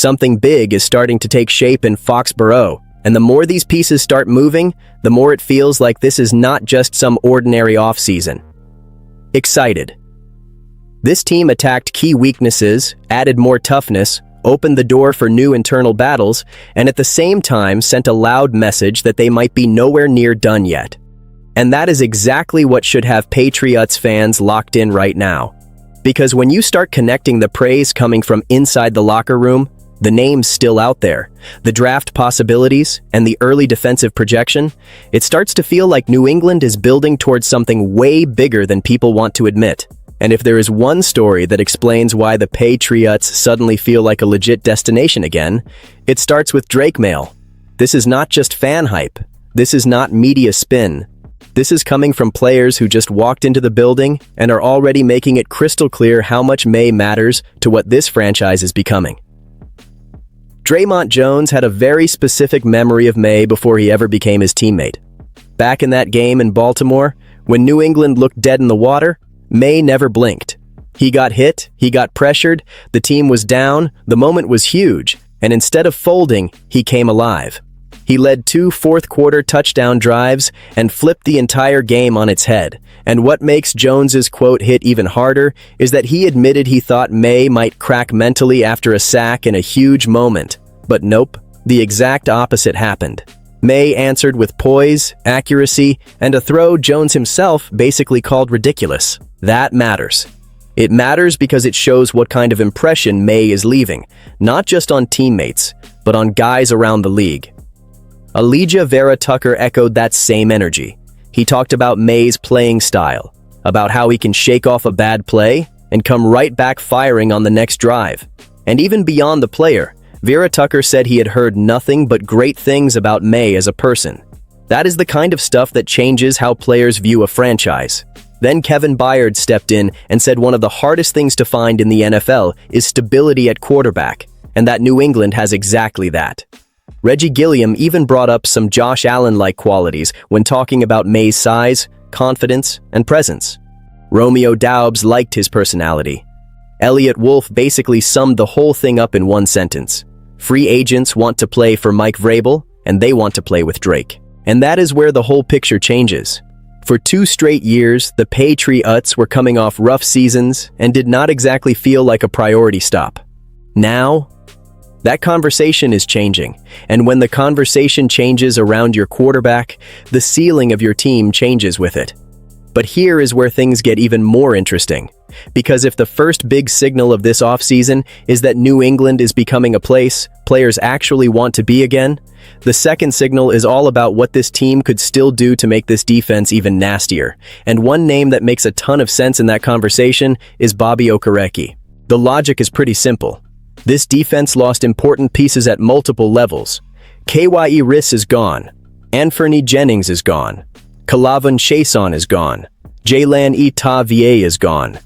Something big is starting to take shape in Foxborough, and the more these pieces start moving, the more it feels like this is not just some ordinary offseason. Excited. This team attacked key weaknesses, added more toughness, opened the door for new internal battles, and at the same time sent a loud message that they might be nowhere near done yet. And that is exactly what should have Patriots fans locked in right now. Because when you start connecting the praise coming from inside the locker room, the names still out there, the draft possibilities, and the early defensive projection, it starts to feel like New England is building towards something way bigger than people want to admit. And if there is one story that explains why the Patriots suddenly feel like a legit destination again, it starts with Drake mail. This is not just fan hype. This is not media spin. This is coming from players who just walked into the building and are already making it crystal clear how much May matters to what this franchise is becoming. Draymond Jones had a very specific memory of May before he ever became his teammate. Back in that game in Baltimore, when New England looked dead in the water, May never blinked. He got hit, he got pressured, the team was down, the moment was huge, and instead of folding, he came alive. He led 2 fourth-quarter touchdown drives and flipped the entire game on its head. And what makes Jones's quote hit even harder is that he admitted he thought May might crack mentally after a sack in a huge moment. But nope, the exact opposite happened. May answered with poise, accuracy, and a throw Jones himself basically called ridiculous. That matters. It matters because it shows what kind of impression May is leaving, not just on teammates, but on guys around the league. Elijah Vera Tucker echoed that same energy. He talked about May's playing style, about how he can shake off a bad play and come right back firing on the next drive. And even beyond the player, Vera Tucker said he had heard nothing but great things about May as a person. That is the kind of stuff that changes how players view a franchise. Then Kevin Byard stepped in and said one of the hardest things to find in the NFL is stability at quarterback, and that New England has exactly that. Reggie Gilliam even brought up some Josh Allen-like qualities when talking about May's size, confidence, and presence. Romeo Doubs liked his personality. Elliot Wolf basically summed the whole thing up in one sentence. Free agents want to play for Mike Vrabel, and they want to play with Drake. And that is where the whole picture changes. For 2 straight years, the Patriots were coming off rough seasons and did not exactly feel like a priority stop. Now, that conversation is changing, and when the conversation changes around your quarterback, the ceiling of your team changes with it. But here is where things get even more interesting, because if the first big signal of this offseason is that New England is becoming a place players actually want to be again, the second signal is all about what this team could still do to make this defense even nastier. And one name that makes a ton of sense in that conversation is Bobby Okareka. The logic is pretty simple. This defense lost important pieces at multiple levels. Kye Riss is gone. Anfernee Jennings is gone. Kalavon Chason is gone. Jalen Itavier is gone.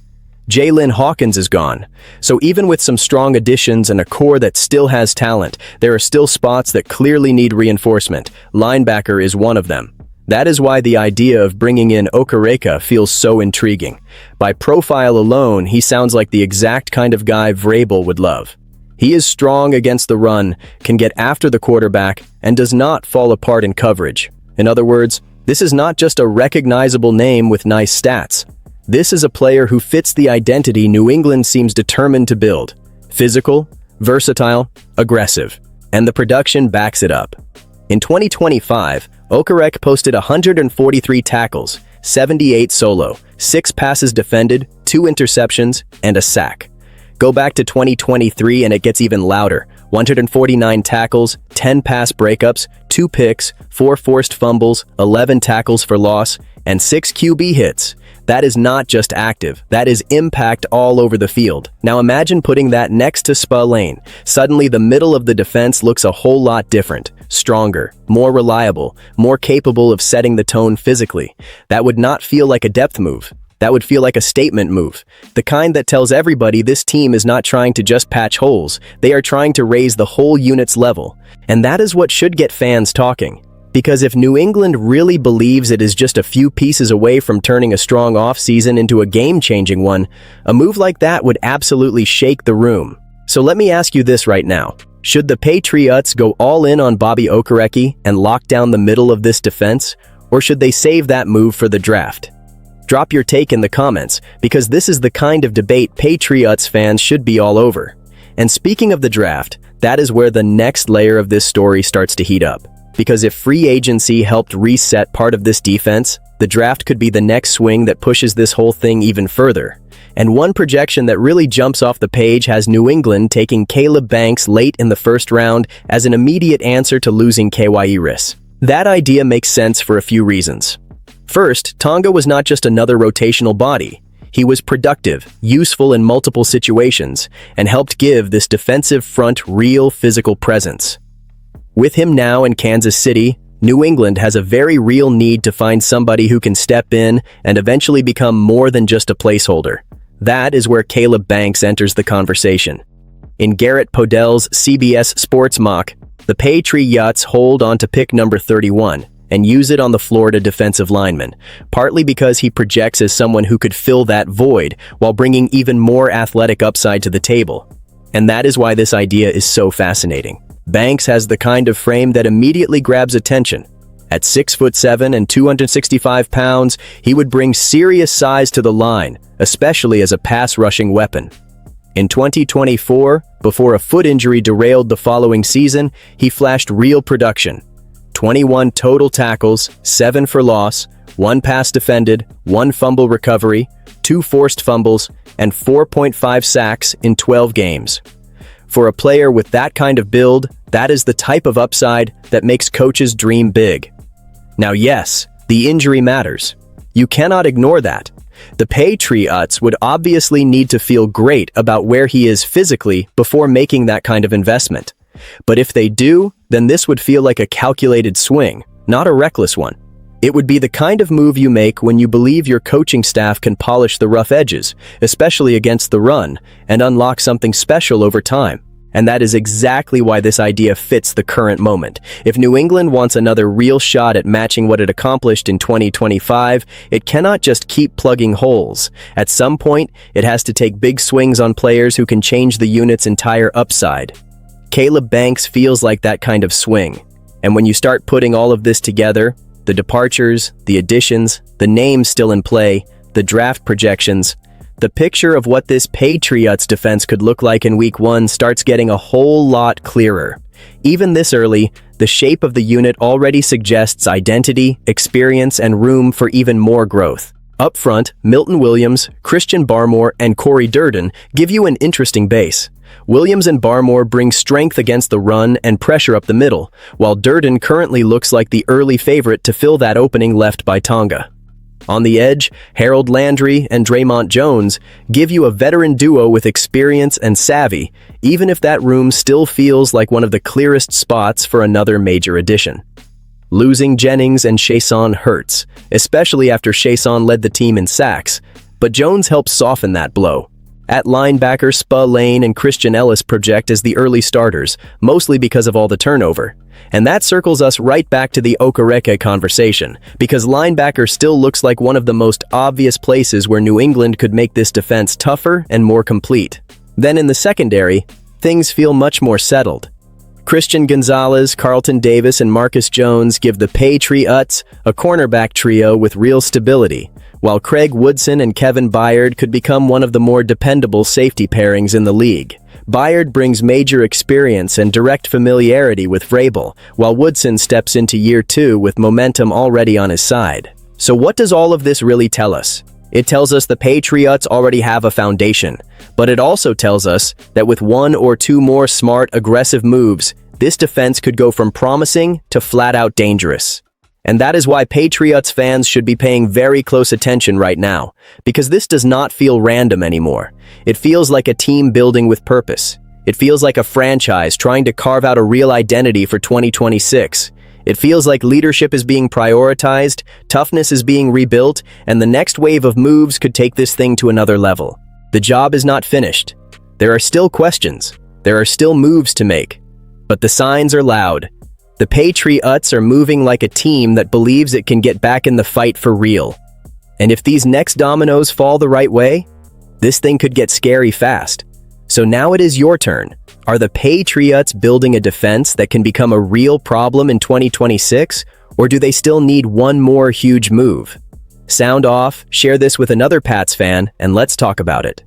Jalen Hawkins is gone. So even with some strong additions and a core that still has talent, there are still spots that clearly need reinforcement. Linebacker is one of them. That is why the idea of bringing in Okareka feels so intriguing. By profile alone, he sounds like the exact kind of guy Vrabel would love. He is strong against the run, can get after the quarterback, and does not fall apart in coverage. In other words, this is not just a recognizable name with nice stats. This is a player who fits the identity New England seems determined to build. Physical, versatile, aggressive. And the production backs it up. In 2025, Okareka posted 143 tackles, 78 solo, 6 passes defended, 2 interceptions, and a sack. Go back to 2023 and it gets even louder. 149 tackles, 10 pass breakups, 2 picks, 4 forced fumbles, 11 tackles for loss, and 6 QB hits. That is not just active, that is impact all over the field. Now imagine putting that next to Spillane. Suddenly the middle of the defense looks a whole lot different, stronger, more reliable, more capable of setting the tone physically. That would not feel like a depth move. That would feel like a statement move. The kind that tells everybody this team is not trying to just patch holes, they are trying to raise the whole unit's level. And that is what should get fans talking. Because if New England really believes it is just a few pieces away from turning a strong offseason into a game-changing one, a move like that would absolutely shake the room. So let me ask you this right now. Should the Patriots go all in on Bobby Okareka and lock down the middle of this defense, or should they save that move for the draft? Drop your take in the comments, because this is the kind of debate Patriots fans should be all over. And speaking of the draft, that is where the next layer of this story starts to heat up. Because if free agency helped reset part of this defense, the draft could be the next swing that pushes this whole thing even further. And one projection that really jumps off the page has New England taking Caleb Banks late in the first round as an immediate answer to losing Kyrus. That idea makes sense for a few reasons. First, Tonga was not just another rotational body. He was productive, useful in multiple situations, and helped give this defensive front real physical presence. With him now in Kansas City, New England has a very real need to find somebody who can step in and eventually become more than just a placeholder. That is where Caleb Banks enters the conversation. In Garrett Podell's CBS Sports mock, the Patriots hold on to pick number 31 and use it on the Florida defensive lineman, partly because he projects as someone who could fill that void while bringing even more athletic upside to the table. And that is why this idea is so fascinating. Banks has the kind of frame that immediately grabs attention. At 6'7" and 265 pounds, he would bring serious size to the line, especially as a pass-rushing weapon. In 2024, before a foot injury derailed the following season, he flashed real production. 21 total tackles, 7 for loss, 1 pass defended, 1 fumble recovery, 2 forced fumbles, and 4.5 sacks in 12 games. For a player with that kind of build, that is the type of upside that makes coaches dream big. Now yes, the injury matters. You cannot ignore that. The Patriots would obviously need to feel great about where he is physically before making that kind of investment. But if they do, then this would feel like a calculated swing, not a reckless one. It would be the kind of move you make when you believe your coaching staff can polish the rough edges, especially against the run, and unlock something special over time. And that is exactly why this idea fits the current moment. If New England wants another real shot at matching what it accomplished in 2025, it cannot just keep plugging holes. At some point, it has to take big swings on players who can change the unit's entire upside. Caleb Banks feels like that kind of swing. And when you start putting all of this together, the departures, the additions, the names still in play, the draft projections, the picture of what this Patriots defense could look like in Week 1 starts getting a whole lot clearer. Even this early, the shape of the unit already suggests identity, experience, and room for even more growth. Up front, Milton Williams, Christian Barmore, and Corey Durden give you an interesting base. Williams and Barmore bring strength against the run and pressure up the middle, while Durden currently looks like the early favorite to fill that opening left by Tonga. On the edge, Harold Landry and Draymond Jones give you a veteran duo with experience and savvy, even if that room still feels like one of the clearest spots for another major addition. Losing Jennings and Chason hurts, especially after Chason led the team in sacks, but Jones helps soften that blow. At linebacker, Spa Lane and Christian Ellis project as the early starters, mostly because of all the turnover. And that circles us right back to the Okareka conversation, because linebacker still looks like one of the most obvious places where New England could make this defense tougher and more complete. Then in the secondary, things feel much more settled. Christian Gonzalez, Carlton Davis, and Marcus Jones give the Patriots a cornerback trio with real stability, while Craig Woodson and Kevin Byard could become one of the more dependable safety pairings in the league. Byard brings major experience and direct familiarity with Vrabel, while Woodson steps into year 2 with momentum already on his side. So what does all of this really tell us? It tells us the Patriots already have a foundation, but it also tells us that with 1 or 2 more smart, aggressive moves, this defense could go from promising to flat-out dangerous. And that is why Patriots fans should be paying very close attention right now, because this does not feel random anymore. It feels like a team building with purpose. It feels like a franchise trying to carve out a real identity for 2026. It feels like leadership is being prioritized, toughness is being rebuilt, and the next wave of moves could take this thing to another level. The job is not finished. There are still questions. There are still moves to make. But the signs are loud. The Patriots are moving like a team that believes it can get back in the fight for real. And if these next dominoes fall the right way, this thing could get scary fast. So now it is your turn. Are the Patriots building a defense that can become a real problem in 2026, or do they still need one more huge move? Sound off, share this with another Pats fan, and let's talk about it.